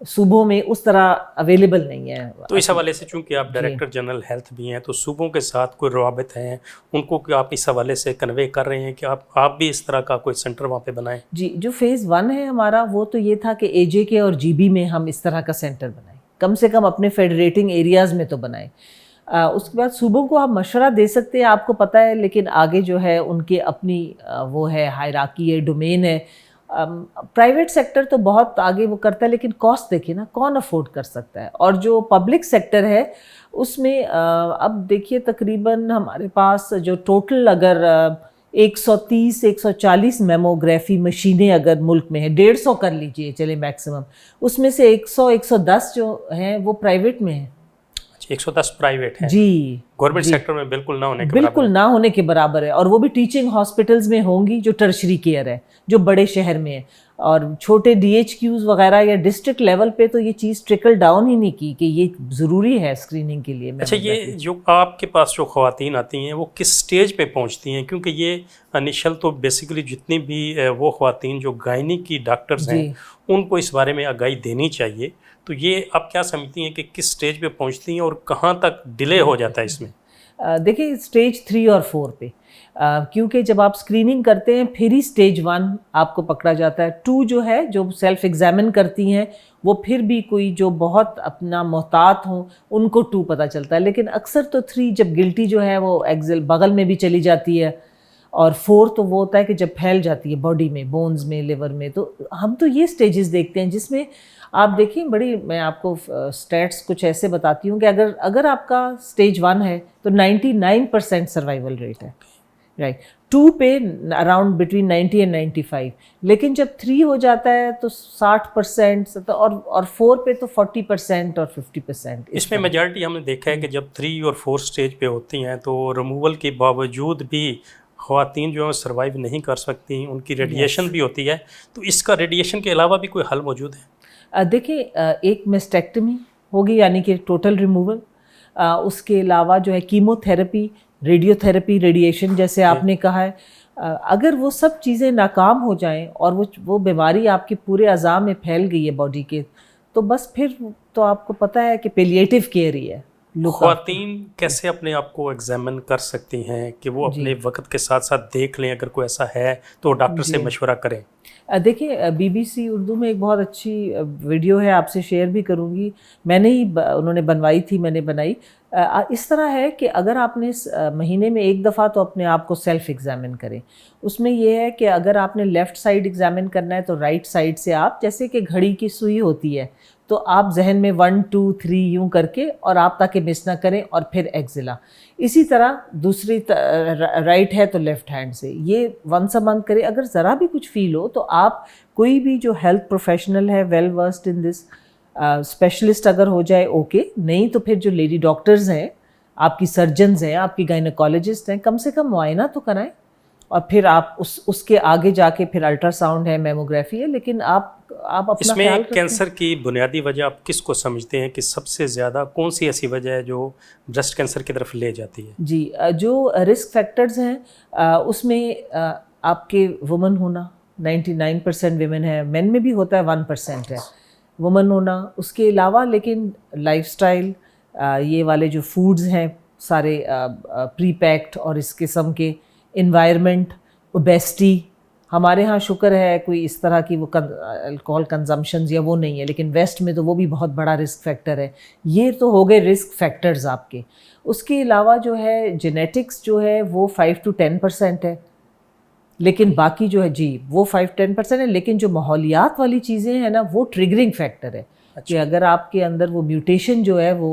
صوبوں میں اس طرح اویلیبل نہیں ہے. تو اس حوالے سے چونکہ آپ ڈائریکٹر جنرل ہیلتھ بھی ہیں، تو صوبوں کے ساتھ کوئی روابط ہیں ان کو کہ آپ اس حوالے سے کنوے کر رہے ہیں کہ آپ بھی اس طرح کا کوئی سینٹر وہاں پہ بنائیں؟ جی، جو فیز 1 ہے ہمارا وہ تو یہ تھا کہ AJK اور GB میں ہم اس طرح کا سینٹر بنائیں، کم سے کم اپنے فیڈریٹنگ ایریاز میں تو بنائیں. اس کے بعد صوبوں کو آپ مشورہ دے سکتے ہیں، آپ کو پتہ ہے، لیکن آگے جو ہے ان کے اپنی وہ ہے ہائرارکی ہے، ڈومین ہے. پرائیویٹ سیکٹر تو بہت آگے وہ کرتا ہے، لیکن کاسٹ دیکھیے نا، کون افورڈ کر سکتا ہے. اور جو پبلک سیکٹر ہے اس میں اب دیکھیے تقریباً ہمارے پاس جو ٹوٹل اگر 130-140 میموگرافی مشینیں اگر ملک میں ہیں، 150 کر لیجئے چلے میکسیمم، اس میں سے 100-110 جو ہیں وہ پرائیویٹ میں ہیں. 110 پرائیوٹ ہیں جی، گورنمنٹ سیکٹر میں بالکل نہ ہونے کے برابر بالکل نہ ہونے کے برابر ہے. اور وہ بھی ٹیچنگ ہاسپٹلز میں ہوں گی جو ٹرشری کیئر ہے، جو بڑے شہر میں ہے. اور چھوٹے DHQs وغیرہ یا ڈسٹرکٹ لیول پہ تو یہ چیز ٹرکل ڈاؤن ہی نہیں کی کہ یہ ضروری ہے اسکریننگ کے لیے. اچھا، یہ جو آپ کے پاس جو خواتین آتی ہیں وہ کس سٹیج پہ پہنچتی ہیں؟ کیونکہ یہ انیشل تو بیسیکلی جتنی بھی وہ خواتین جو گائنی کی ڈاکٹرز ہیں ان کو اس بارے میں آگاہی دینی چاہیے. تو یہ آپ کیا سمجھتی ہیں کہ کس سٹیج پہ پہنچتی ہیں اور کہاں تک ڈیلے ہو جاتا ہے اس میں؟ دیکھیں اسٹیج 3 اور 4 پہ، کیونکہ جب آپ اسکریننگ کرتے ہیں پھر ہی اسٹیج 1 آپ کو پکڑا جاتا ہے. 2 جو ہے جو سیلف ایگزامن کرتی ہیں وہ پھر بھی کوئی جو بہت اپنا محتاط ہوں ان کو 2 پتہ چلتا ہے، لیکن اکثر تو 3 جب گلٹی جو ہے وہ ایگزل بغل میں بھی چلی جاتی ہے، اور 4 تو وہ ہوتا ہے کہ جب پھیل جاتی ہے باڈی میں، بونز میں، لیور میں. تو ہم تو یہ سٹیجز دیکھتے ہیں جس میں آپ دیکھیں بڑی، میں آپ کو سٹیٹس کچھ ایسے بتاتی ہوں کہ اگر آپ کا سٹیج 1 ہے تو 99% سروائیول ریٹ ہے، رائٹ. 2 پہ اراؤنڈ بٹوین 90 and 95، لیکن جب 3 ہو جاتا ہے تو 60%، اور 4 پہ تو 40% اور 50%. اس میں میجارٹی ہم نے دیکھا ہے کہ جب 3 اور 4 سٹیج پہ ہوتی ہیں تو ریموول کے باوجود بھی خواتین جو ہیں سروائیو نہیں کر سکتی، ان کی ریڈیشن بھی ہوتی ہے. تو اس کا ریڈیشن کے علاوہ بھی کوئی حل موجود ہے؟ دیکھیں، ایک مسٹیکٹمی ہوگی یعنی کہ ٹوٹل ریموول. اس کے علاوہ جو ہے chemo therapy, radio therapy, radiation جیسے آپ نے کہا ہے. اگر وہ سب چیزیں ناکام ہو جائیں اور وہ بیماری آپ کے پورے اعضاء میں پھیل گئی ہے باڈی کے، تو بس پھر تو آپ کو پتہ ہے کہ پیلیٹیو کیئر ہی ہے. خواتین کیسے اپنے آپ کو ایگزامن کر سکتی ہیں کہ وہ اپنے وقت کے ساتھ ساتھ دیکھ لیں، اگر کوئی ایسا ہے تو ڈاکٹر سے مشورہ کریں؟ دیکھیں، BBC اردو میں ایک بہت اچھی ویڈیو ہے، آپ سے شیئر بھی کروں گی، میں نے ہی انہوں نے بنوائی تھی، میں نے بنائی. اس طرح ہے کہ اگر آپ نے مہینے میں 1 دفعہ تو اپنے آپ کو سیلف ایگزامن کریں. اس میں یہ ہے کہ اگر آپ نے لیفٹ سائڈ ایگزامن کرنا ہے تو رائٹ سائڈ سے آپ، جیسے کہ گھڑی کی سوئی ہوتی ہے تو آپ ذہن میں 1 2 3 یوں کر کے، اور آپ تاکہ مس نہ کریں، اور پھر ایگزلا. اسی طرح دوسری رائٹ ہے تو لیفٹ ہینڈ سے، یہ ونس اے منتھ کرے. اگر ذرا بھی کچھ فیل ہو تو آپ کوئی بھی جو ہیلتھ پروفیشنل ہے ویل ورسڈ ان دس، اسپیشلسٹ اگر ہو جائے اوکے، نہیں تو پھر جو لیڈی ڈاکٹرز ہیں، آپ کی سرجنز ہیں، آپ کی گائنیکالوجسٹ ہیں، کم سے کم معائنہ تو کرائیں. اور پھر آپ اس کے آگے جا کے پھر الٹرا ساؤنڈ ہے، میموگرافی ہے. لیکن آپ اپنا اس میں خیال رکھیں. کینسر کی بنیادی وجہ آپ کس کو سمجھتے ہیں کہ سب سے زیادہ کون سی ایسی وجہ ہے جو بریسٹ کینسر کی طرف لے جاتی ہے؟ جی، جو رسک فیکٹرز ہیں اس میں آپ کے وومن ہونا، 99% ویمن ہے، مین میں بھی ہوتا ہے 1% ہے وومن ہونا. اس کے علاوہ لیکن لائف سٹائل، یہ والے جو فوڈز ہیں سارے پری پیکڈ اور اس قسم کے، انوائرمنٹ، اوبیسٹی. ہمارے ہاں شکر ہے کوئی اس طرح کی وہ الکوہل کنزمپشنز یا وہ نہیں ہے، لیکن ویسٹ میں تو وہ بھی بہت بڑا رسک فیکٹر ہے. یہ تو ہو گئے رسک فیکٹرز آپ کے. اس کے علاوہ جو ہے جینیٹکس جو ہے وہ 5 to 10% ہے، لیکن باقی جو ہے جی وہ 5-10% ہے. لیکن جو ماحولیات والی چیزیں ہیں نا وہ ٹریگرنگ فیکٹر ہے، کہ اگر آپ کے اندر وہ میوٹیشن جو ہے وہ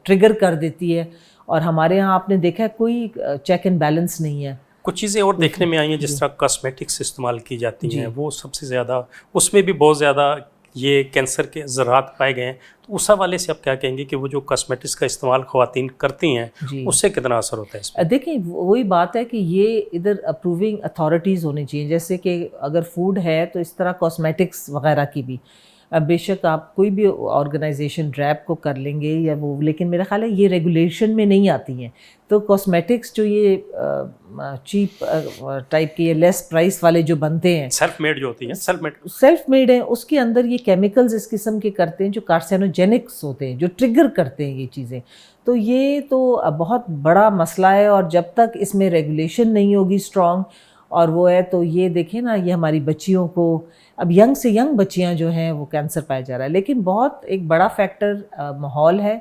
ٹریگر کر دیتی ہے. اور ہمارے ہاں آپ نے دیکھا ہے کوئی چیک اینڈ بیلنس نہیں ہے. کچھ چیزیں اور دیکھنے میں آئی ہیں جس طرح کاسمیٹکس استعمال کی جاتی ہیں، وہ سب سے زیادہ، اس میں بھی بہت زیادہ یہ کینسر کے ذرات پائے گئے ہیں. تو اس حوالے سے آپ کیا کہیں گے کہ وہ جو کاسمیٹکس کا استعمال خواتین کرتی ہیں اس سے کتنا اثر ہوتا ہے اس میں؟ دیکھیں، وہی بات ہے کہ یہ ادھر اپروونگ اتھارٹیز ہونی چاہیے. جیسے کہ اگر فوڈ ہے تو اس طرح کاسمیٹکس وغیرہ کی بھی. بے شک آپ کوئی بھی آرگنائزیشن ریپ کو کر لیں گے یا وہ، لیکن میرا خیال ہے یہ ریگولیشن میں نہیں آتی ہیں. تو کاسمیٹکس جو یہ چیپ ٹائپ کے یا لیس پرائس والے جو بنتے ہیں، سیلف میڈ جو ہوتی ہیں، سیلف میڈ ہیں، اس کے اندر یہ کیمیکلز اس قسم کے کرتے ہیں جو کارسینوجینکس ہوتے ہیں، جو ٹریگر کرتے ہیں یہ چیزیں. تو یہ تو بہت بڑا مسئلہ ہے، اور جب تک اس میں ریگولیشن نہیں ہوگی اسٹرانگ اور وہ ہے، تو یہ دیکھیں نا، یہ ہماری بچیوں کو اب ینگ سے ینگ بچیاں جو ہیں وہ کینسر پایا جا رہا ہے. لیکن بہت ایک بڑا فیکٹر ماحول ہے،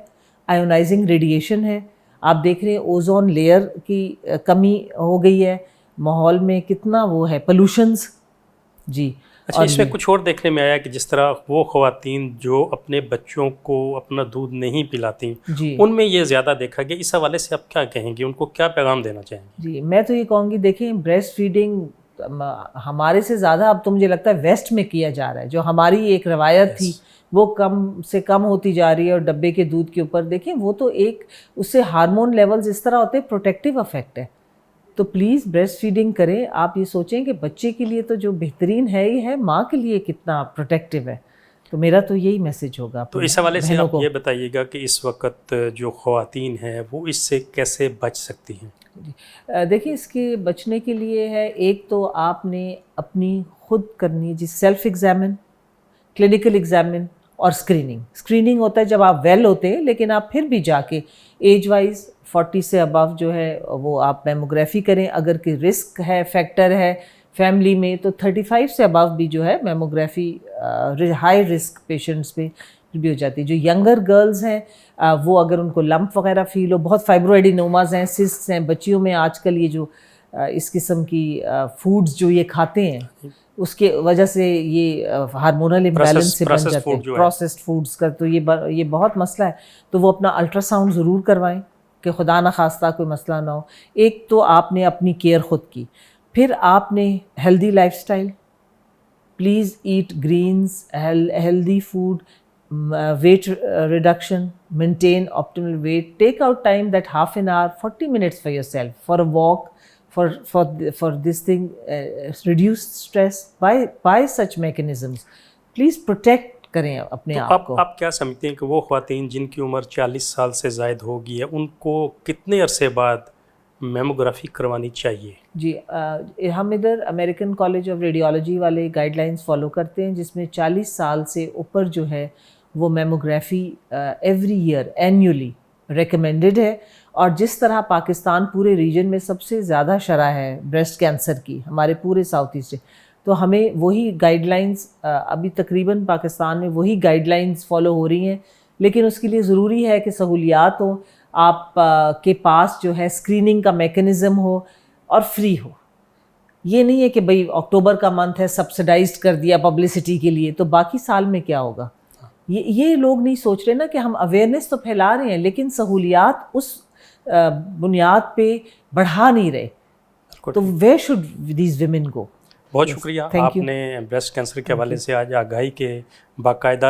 آئونائزنگ ریڈیشن ہے. آپ دیکھ رہے ہیں اوزون لیئر کی کمی ہو گئی ہے، ماحول میں کتنا وہ ہے پولوشنز. جی اچھا، اس میں کچھ اور دیکھنے میں آیا کہ جس طرح وہ خواتین جو اپنے بچوں کو اپنا دودھ نہیں پلاتی، جی ان میں یہ زیادہ دیکھا گیا. اس حوالے سے آپ کیا کہیں گے، ان کو کیا پیغام دینا چاہیں گے؟ جی میں تو یہ کہوں گی، دیکھیں بریسٹ فیڈنگ ہمارے سے زیادہ اب تو مجھے لگتا ہے ویسٹ میں کیا جا رہا ہے. جو ہماری ایک روایت تھی وہ کم سے کم ہوتی جا رہی ہے، اور ڈبے کے دودھ کے اوپر دیکھیں وہ تو ایک اس سے ہارمون لیولز اس طرح ہوتے ہیں، پروٹیکٹیو افیکٹ ہے. تو پلیز بریسٹ فیڈنگ کریں. آپ یہ سوچیں کہ بچے کے لیے تو جو بہترین ہے ہی ہے، ماں کے لیے کتنا پروٹیکٹیو ہے. تو میرا تو یہی میسج ہوگا. تو اس حوالے سے آپ یہ بتائیے گا کہ اس وقت جو خواتین ہیں وہ اس سے کیسے بچ سکتی ہیں؟ دیکھیں اس کے بچنے کے لیے ہے، ایک تو آپ نے اپنی خود کرنی جی سیلف ایگزامن، کلینکل ایگزامن اور اسکریننگ ہوتا ہے جب آپ ویل ہوتے ہیں، لیکن آپ پھر بھی جا کے ایج وائز 40 سے ابو جو ہے وہ آپ میموگرافی کریں. اگر کہ رسک ہے، فیکٹر ہے فیملی میں، تو 35 سے ابو بھی جو ہے میموگرافی ہائی رسک پیشنٹس پہ بھی ہو جاتی ہے. جو ینگر گرلز ہیں وہ اگر ان کو لمپ وغیرہ فیل ہو، بہت فائبروایڈینوماز ہیں، سسٹس ہیں بچیوں میں آج کل، یہ جو اس قسم کی فوڈز جو یہ کھاتے ہیں اس کے وجہ سے یہ ہارمونل امبیلنس سے بن جاتے ہیں، پروسیسڈ فوڈز کا. تو یہ بہت مسئلہ ہے. تو وہ اپنا الٹرا ساؤنڈ ضرور کوائیں کہ خدا نخواستہ کوئی مسئلہ نہ ہو. ایک تو آپ نے اپنی کیئر خود کی، پھر آپ نے healthy lifestyle, please eat greens, healthy food, weight reduction, maintain optimal weight, take out time that half an hour, 40 minutes for yourself, for a walk, for this thing, reduce stress by such mechanisms. Please protect کریں اپنے آپ کو. آپ کیا سمجھتے ہیں کہ وہ خواتین جن کی عمر 40 سال سے زائد ہو گئی ہے ان کو کتنے عرصے بعد میموگرافی کروانی چاہیے؟ جی ہم ادھر امریکن کالج آف ریڈیولوجی والے گائیڈ لائنس فالو کرتے ہیں، جس میں 40 سال سے اوپر جو ہے وہ میموگرافی ایوری ایئر اینیولی ریکمینڈڈ ہے. اور جس طرح پاکستان پورے ریجن میں سب سے زیادہ شرح ہے بریسٹ کینسر کی ہمارے پورے ساؤتھ ایسٹ، تو ہمیں وہی گائیڈ لائنس ابھی تقریباً پاکستان میں وہی گائیڈ لائنس فالو ہو رہی ہیں. لیکن اس کے لیے ضروری ہے کہ سہولیات ہوں، آپ کے پاس جو ہے اسکریننگ کا میکنزم ہو اور فری ہو. یہ نہیں ہے کہ بھئی اکتوبر کا منتھ ہے سبسڈائزڈ کر دیا پبلسٹی کے لیے تو باقی سال میں کیا ہوگا. یہ لوگ نہیں سوچ رہے نا کہ ہم اویئرنیس تو پھیلا رہے ہیں لیکن سہولیات اس بنیاد پہ بڑھا نہیں رہے. تو where should these women go. بہت شکریہ آپ نے بریسٹ کینسر کے حوالے سے آج آگاہی کے باقاعدہ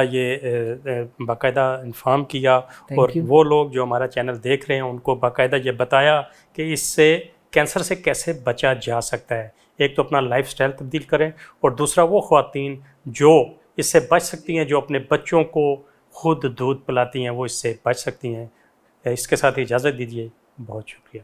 انفارم کیا، اور وہ لوگ جو ہمارا چینل دیکھ رہے ہیں ان کو باقاعدہ یہ بتایا کہ اس سے کینسر سے کیسے بچا جا سکتا ہے. ایک تو اپنا لائف سٹائل تبدیل کریں، اور دوسرا وہ خواتین جو اس سے بچ سکتی ہیں، جو اپنے بچوں کو خود دودھ پلاتی ہیں، وہ اس سے بچ سکتی ہیں. اس کے ساتھ اجازت دیجیے. بہت شکریہ.